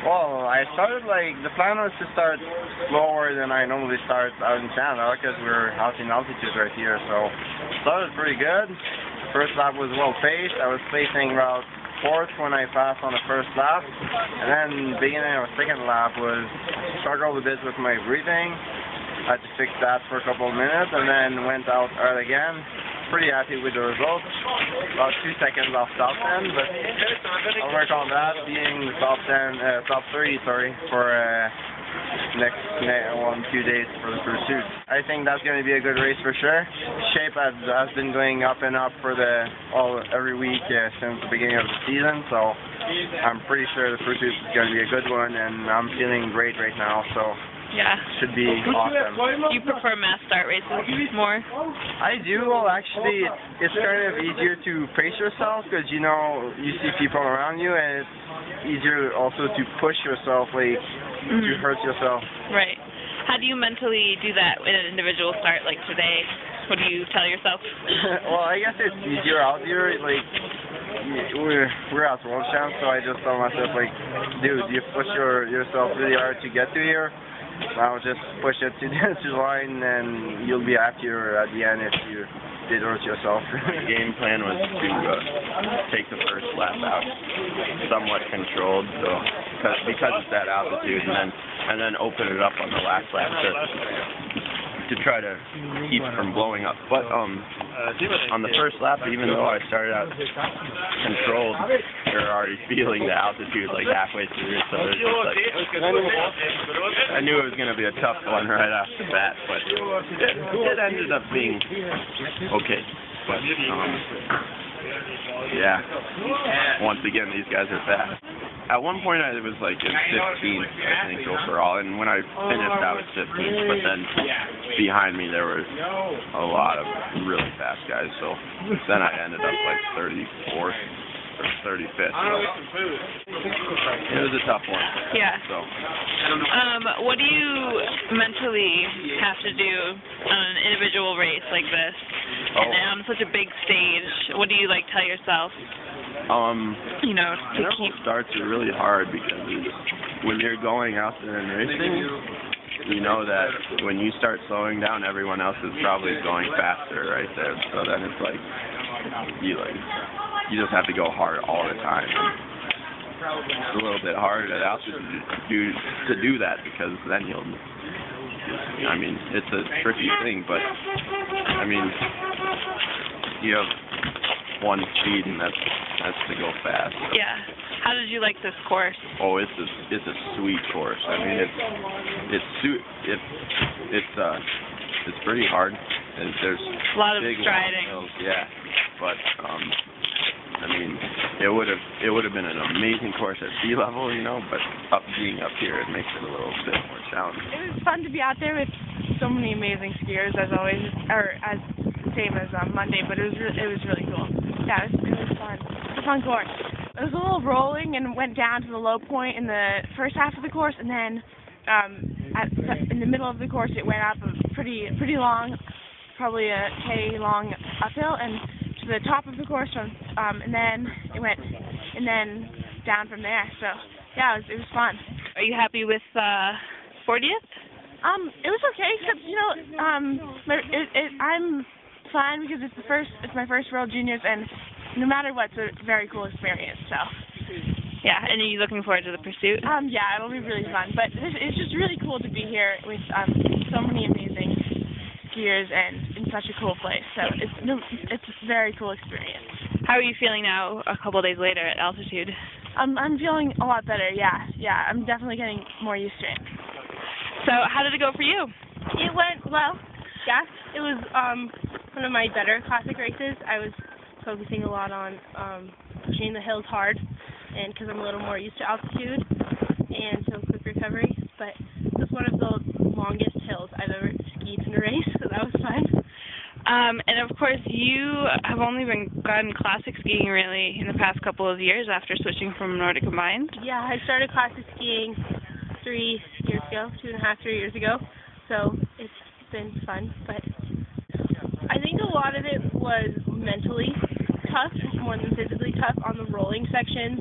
Well, I started the plan was to start slower than I normally start out in Canada because we're out in altitude right here. So started pretty good. First lap was well paced. I was pacing about fourth when I passed on the first lap, and then beginning of the second lap was struggled a bit with my breathing. I had to fix that for a couple of minutes, and then went out hard again. Pretty happy with the results. About 2 seconds off top 10, but I'll work on that, being the top 3, for next 1-2 days for the pursuit. I think that's going to be a good race for sure. Shape has been going up and up for every week since the beginning of the season, so I'm pretty sure the pursuit is going to be a good one, and I'm feeling great right now. So. Yeah. Should be awesome. Do you prefer mass start races more? I do. Well, actually, it's kind of easier to pace yourself because, you see people around you, and it's easier also to push yourself, to hurt yourself. Right. How do you mentally do that in an individual start like today? What do you tell yourself? Well, I guess it's easier out here. We're out world champs, so I just tell myself, dude, you push yourself really hard to get to here. Now just push it to the line, and you'll be happier at the end if you did hurt yourself. My game plan was to take the first lap out somewhat controlled, so because it's that altitude, and then open it up on the last lap to try to keep from blowing up. But on the first lap, even though I started out controlled, you're already feeling the altitude halfway through. So there's just I knew it was going to be a tough one right off the bat, but it ended up being okay. But yeah, once again, these guys are fast. At one point, I was in 15th, I think, overall, and when I finished, I was 15th, but then behind me, there was a lot of really fast guys, so then I ended up 34th or 35th. So it was a tough one. Yeah. So. What do you mentally have to do on an individual race like this, and on such a big stage? What do you tell yourself? To keep starts are really hard because when you're going out there and racing, you know that when you start slowing down, everyone else is probably going faster right there. So then it's you just have to go hard all the time. It's a little bit hard at altitude to do that because then it's a tricky thing, but you have one speed, and that's to go fast. So. Yeah. How did you like this course? Oh, it's a sweet course. It's pretty hard. And there's a lot of big striding. Hills, yeah, but it would have been an amazing course at sea level, but being up here, it makes it a little bit more challenging. It was fun to be out there with so many amazing skiers, as always, or as same as Monday, but it was really cool. Yeah, it was fun. It was a fun course. It was a little rolling and went down to the low point in the first half of the course, and then in the middle of the course, it went up a pretty long, probably a K long uphill, and to the top of the course, and then it went, and then down from there. So yeah, it was fun. Are you happy with 40th? It was okay, except I'm fine because it's my first World Juniors, and no matter what, it's a very cool experience. So. Yeah, and are you looking forward to the pursuit? Yeah, it'll be really fun. But it's just really cool to be here with so many amazing skiers and in such a cool place. So it's a very cool experience. How are you feeling now, a couple of days later at altitude? I'm feeling a lot better. Yeah, I'm definitely getting more used to it. So how did it go for you? It went well. Yeah, it was one of my better classic races. I was focusing a lot on pushing the hills hard, and because I'm a little more used to altitude and so quick recovery. But it was one of the longest hills I've ever skied in a race, so that was fun. And of course, you have only gotten classic skiing really in the past couple of years after switching from Nordic Combined. Yeah, I started classic skiing 3 years ago, 2.5, 3 years ago. So it's been fun, but I think a lot of it was mentally tough more than physically tough on the rolling sections.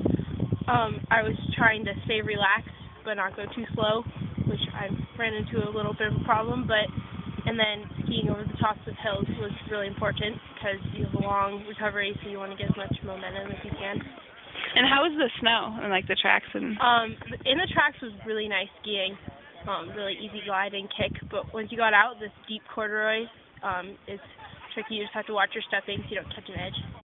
I was trying to stay relaxed but not go too slow, which I ran into a little bit of a problem. And then skiing over the tops of hills was really important because you have a long recovery, so you want to get as much momentum as you can. And how was the snow and like the tracks and? In the tracks was really nice skiing, really easy glide and kick. But once you got out, this deep corduroy is tricky. You just have to watch your stepping so you don't catch an edge.